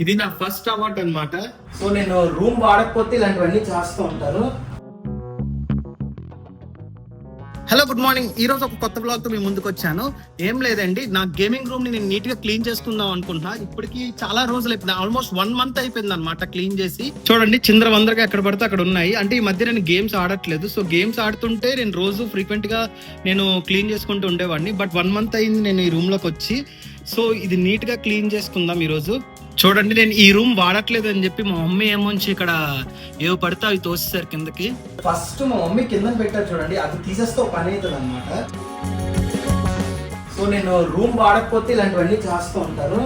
ఇది నా first award అన్నమాట. సో నేను రూమ్ వాడకపోతే ఇలాంటివన్నీ చేస్తూ ఉంటాను. Hello, good morning. ఈ రోజు ఒక కొత్త బ్లాగ్ తో మీ ముందుకు వచ్చాను. ఏం లేదండి, నా గేమింగ్ రూమ్ ని నేను నీట్ గా క్లీన్ చేసుకుందాం అనుకుంటున్నా. ఇప్పటికి చాలా రోజులు అయిపోయింది, ఆల్మోస్ట్ 1 month అయిపోయింది అనమాట క్లీన్ చేసి. చూడండి, చిందరవందరగా ఎక్కడ పడితే అక్కడ ఉన్నాయి. అంటే ఈ మధ్య నేను గేమ్స్ ఆడట్లేదు. సో గేమ్స్ ఆడుతుంటే నేను రోజు ఫ్రీక్వెంట్ గా నేను క్లీన్ చేసుకుంటూ ఉండేవాడిని. బట్ 1 month అయింది నేను ఈ రూమ్ లోకి వచ్చి. సో ఇది నీట్ గా క్లీన్ చేసుకుందాం ఈ రోజు. చూడండి, నేను ఈ రూమ్ వాడట్లేదు అని చెప్పి మా మమ్మీ ఏమోంచి ఇక్కడ ఏవో పడితే అవి తోసేసారు కిందకి. ఫస్ట్ మా మమ్మీ కింద పెట్టారు చూడండి, అది తీసేస్తే ఒక పని అవుతుంది అనమాట. సో నేను రూమ్ వాడకపోతే ఇలాంటివన్నీ చేస్తూ ఉంటాను.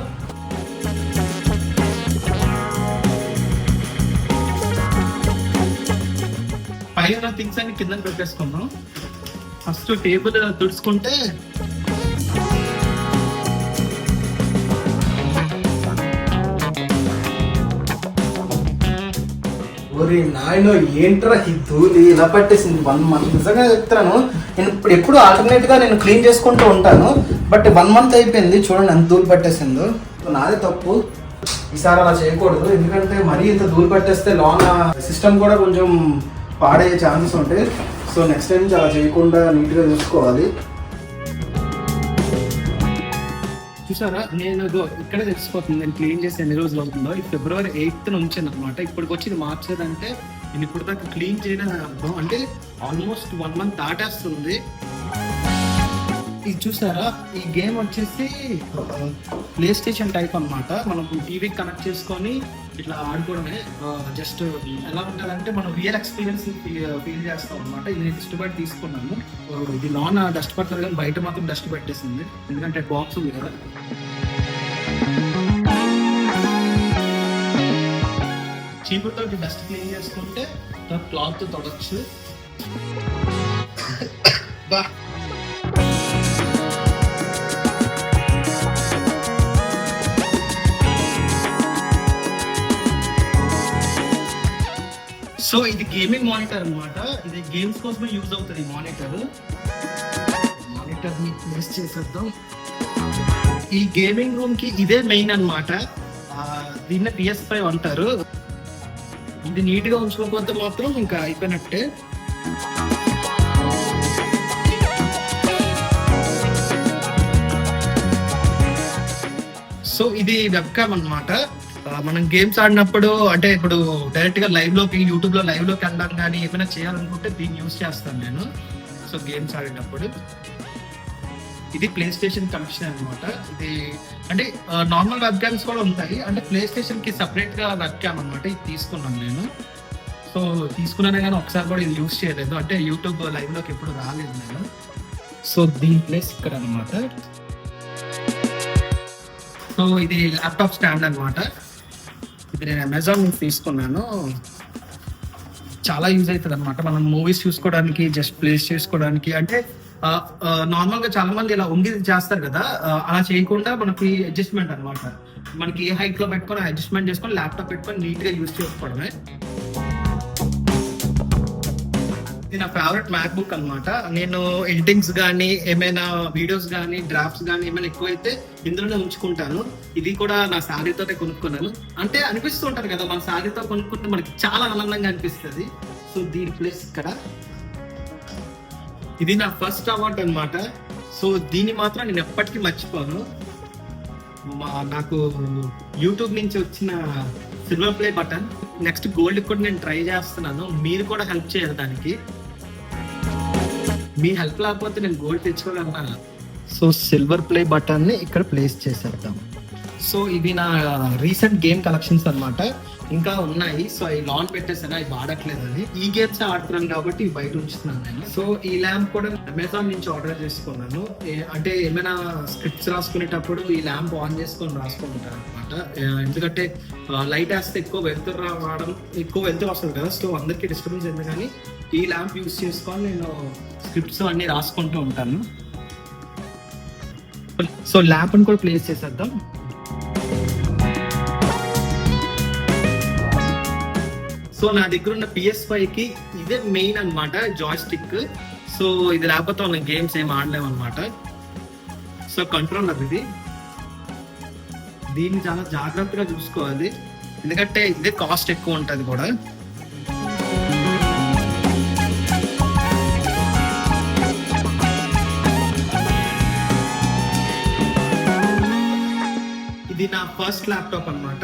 పైన థింగ్స్ అన్ని కింద పెట్టేసుకున్నాం. ఫస్ట్ టేబుల్ తుడుచుకుంటే ఓరి నాయనో, ఏంట్రా ఈ ధూళి ఇలా పట్టేసింది 1 month. నిజంగా చెప్తాను, నేను ఎప్పుడు ఆల్టర్నేట్ గా నేను క్లీన్ చేసుకుంటూ ఉంటాను. బట్ 1 month అయిపోయింది, చూడండి ఎంత ధూళి పట్టేసిందో. నాదే తప్పు, ఈసారి అలా చేయకూడదు. ఎందుకంటే మరీ ఇంత ధూళి పట్టేస్తే లోన సిస్టమ్ కూడా కొంచెం పాడయ్యే ఛాన్సెస్ ఉంటాయి. సో నెక్స్ట్ టైం నుంచి అలా చేయకుండా నీట్గా చూసుకోవాలి. చూసారా, నేను ఇక్కడే తెలిసిపోతుంది నేను క్లీన్ చేసి ఎన్ని రోజులు అవుతుందో. ఇది February 8th నుంచి అనమాట. ఇప్పటికి వచ్చి ఇది మార్చేదంటే నేను ఇప్పుడు దాకా క్లీన్ చేయడం అర్థం. అంటే ఆల్మోస్ట్ 1 month దాటేస్తుంది. ఇది చూసారా, ఈ గేమ్ వచ్చేసి ప్లే స్టేషన్ టైప్ అనమాట. మనం టీవీ కనెక్ట్ చేసుకొని ఇట్లా ఆడుకోవడమే. జస్ట్ ఎలా ఉంటుందంటే మనం రియల్ ఎక్స్పీరియన్స్ ఫీల్ చేస్తాం అనమాట. ఇది నేను ఇష్టపడి తీసుకున్నాను. ఇది లోన డస్ట్ పడుతుంది కానీ బయట మాత్రం డస్ట్ పెట్టేసింది, ఎందుకంటే బాక్స్ ఉంది కదా. చీపురుతో డస్ట్ క్లీన్ చేసుకుంటే క్లాత్ తొడచ్చు. బా సో ఇది గేమింగ్ మానిటర్ అన్నమాట. ఇది గేమ్స్ కోసమే యూజ్ అవుతుంది మానిటర్ ని ప్లేస్ చేసేద్దాం. ఈ గేమింగ్ రూమ్ కి ఇదే మెయిన్ అన్నమాట. దీన్ని PS5 అంటారు. ఇది నీట్ గా ఉంచుకోకపోతే మాత్రం ఇంకా అయిపోయినట్టే. సో ఇది వెబ్ క్యామ్ అన్నమాట. మనం గేమ్స్ ఆడినప్పుడు, అంటే ఇప్పుడు డైరెక్ట్ గా లైవ్ లోకి యూట్యూబ్ లో లైవ్ లోకి వెళ్ళడం కానీ ఏమైనా చేయాలనుకుంటే దీన్ని యూజ్ చేస్తాను నేను. సో గేమ్స్ ఆడినప్పుడు ఇది ప్లే స్టేషన్ కనెక్షన్ అనమాట. ఇది అంటే నార్మల్ వెబ్ క్యామ్స్ కూడా ఉంటాయి. అంటే ప్లే స్టేషన్ కి సపరేట్ గా వెబ్ క్యామ్ అనమాట. ఇది తీసుకున్నాను నేను. సో తీసుకున్నానే కానీ ఒకసారి కూడా ఇది యూజ్ చేయలేదు. అంటే యూట్యూబ్ లైవ్ లోకి ఎప్పుడు రాలేదు నేను. సో దీని ప్లేస్ ఇక్కడ అనమాట. సో ఇది ల్యాప్టాప్ స్టాండ్ అనమాట. ఇది నేను అమెజాన్ నుంచి తీసుకున్నాను. చాలా యూజ్ అవుతుంది అనమాట. మనం మూవీస్ చూసుకోవడానికి, జస్ట్ ప్లేస్ చేసుకోవడానికి. అంటే నార్మల్ గా చాలా మంది ఇలా ఉంగి చేస్తారు కదా, అలా చేయకుండా మనకి అడ్జస్ట్మెంట్ అనమాట. మనకి ఏ హైట్ లో పెట్టుకొని అడ్జస్ట్మెంట్ చేసుకొని ల్యాప్టాప్ పెట్టుకొని నీట్ గా యూజ్ చేసుకోవడమే. ఇది నా ఫేవరెట్ మ్యాక్ బుక్ అనమాట. నేను ఎడిటింగ్స్ కానీ, ఏమైనా వీడియోస్ కానీ, డ్రాఫ్ట్స్ కానీ ఏమైనా ఎక్కువైతే ఇందులోనే ఉంచుకుంటాను. ఇది కూడా నా శారీతోనే కొనుక్కున్నాను. అంటే అనిపిస్తూ ఉంటారు కదా, మన శారీతో కొనుక్కుంటే మనకి చాలా ఆనందంగా అనిపిస్తుంది. సో దీని ప్లేస్ ఇక్కడ. ఇది నా ఫస్ట్ అవార్డ్ అనమాట. సో దీన్ని మాత్రం నేను ఎప్పటికీ మర్చిపోను. నాకు యూట్యూబ్ నుంచి వచ్చిన silver play button. Next gold కూడా నేను ట్రై చేస్తున్నాను. మీరు కూడా హెల్ప్ చేయాలి దానికి. మీ హెల్ప్ లేకపోతే నేను గోల్డ్ తెచ్చుకోగలను. సో సిల్వర్ ప్లే బటన్ ని ఇక్కడ ప్లేస్ చేసేద్దాం. సో ఇవి నా రీసెంట్ గేమ్ కలెక్షన్స్ అన్నమాట. ఇంకా ఉన్నాయి. సో అవి లాన్ పెట్టేసాను, అవి వాడట్లేదు. అని ఈ గేమ్స్ ఆడుతున్నాను కాబట్టి ఇవి బయట ఉంచుతున్నాను నేను. సో ఈ ల్యాంప్ కూడా అమెజాన్ నుంచి ఆర్డర్ చేసుకున్నాను. అంటే ఏమైనా స్క్రిప్ట్స్ రాసుకునేటప్పుడు ఈ ల్యాంప్ ఆన్ చేసుకొని రాసుకుంటాను అనమాట. ఎందుకంటే లైట్ వేస్తే ఎక్కువ వెళ్తురు రావడం, ఎక్కువ వెళ్తురు వస్తుంది కదా. సో అందరికీ డిస్టర్బెన్స్ ఎందుకు కానీ ఈ ల్యాంప్ యూజ్ చేసుకొని నేను స్క్రిప్ట్స్ అన్ని రాసుకుంటూ ఉంటాను. సో ల్యాంప్ కూడా ప్లేస్ చేసేద్దాం. సో నా దగ్గర ఉన్న PS5 కి ఇదే మెయిన్ అనమాట, జాయ్ స్టిక్. సో ఇది లేకపోతే మనం గేమ్స్ ఏం ఆడలేము అనమాట. సో కంట్రోలర్ ఇది. దీన్ని చాలా జాగ్రత్తగా చూసుకోవాలి, ఎందుకంటే ఇదే కాస్ట్ ఎక్కువ ఉంటుంది కూడా. ఇది నా ఫస్ట్ ల్యాప్టాప్ అన్నమాట.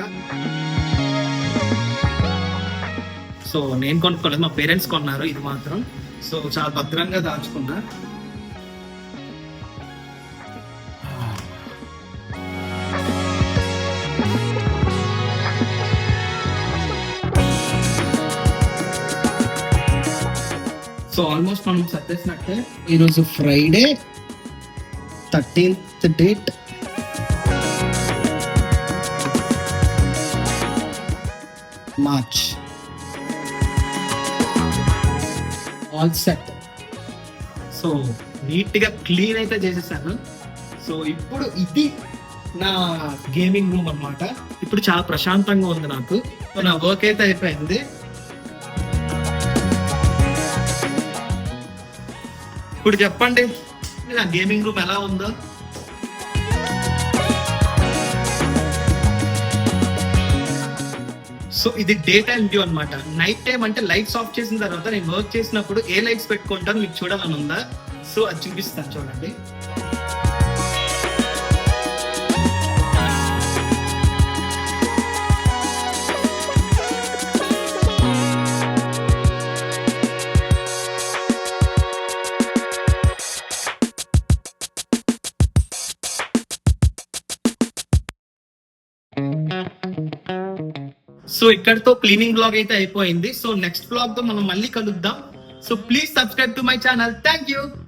సో నేను కొనుక్కోలేదు, మా పేరెంట్స్ కొన్నారు ఇది మాత్రం. సో చాలా భద్రంగా దాచుకున్నా. సో ఆల్మోస్ట్ మనం సర్దేసినట్టే. ఈరోజు Friday 13th date. March. All set. So నీట్గా క్లీన్ అయితే చేసేసాను. సో ఇప్పుడు ఇది నా గేమింగ్ రూమ్ అన్నమాట. ఇప్పుడు చాలా ప్రశాంతంగా ఉంది నాకు. సో నా వర్క్ అయితే అయిపోయింది. ఇప్పుడు చెప్పండి నా గేమింగ్ రూమ్ ఎలా ఉందో. సో ఇది డే టైం వ్యూ అన్నమాట. నైట్ టైం అంటే లైట్స్ ఆఫ్ చేసిన తర్వాత నేను వర్క్ చేసినప్పుడు ఏ లైట్స్ పెట్టుకుంటాను మీకు చూడాలని ఉందా? సో అది చూపిస్తాను చూడండి. సో ఇక్కడతో క్లీనింగ్ బ్లాగ్ అయితే అయిపోయింది. సో నెక్స్ట్ బ్లాగ్ తో మనం మళ్ళీ కలుద్దాం. So please subscribe to my channel. Thank you.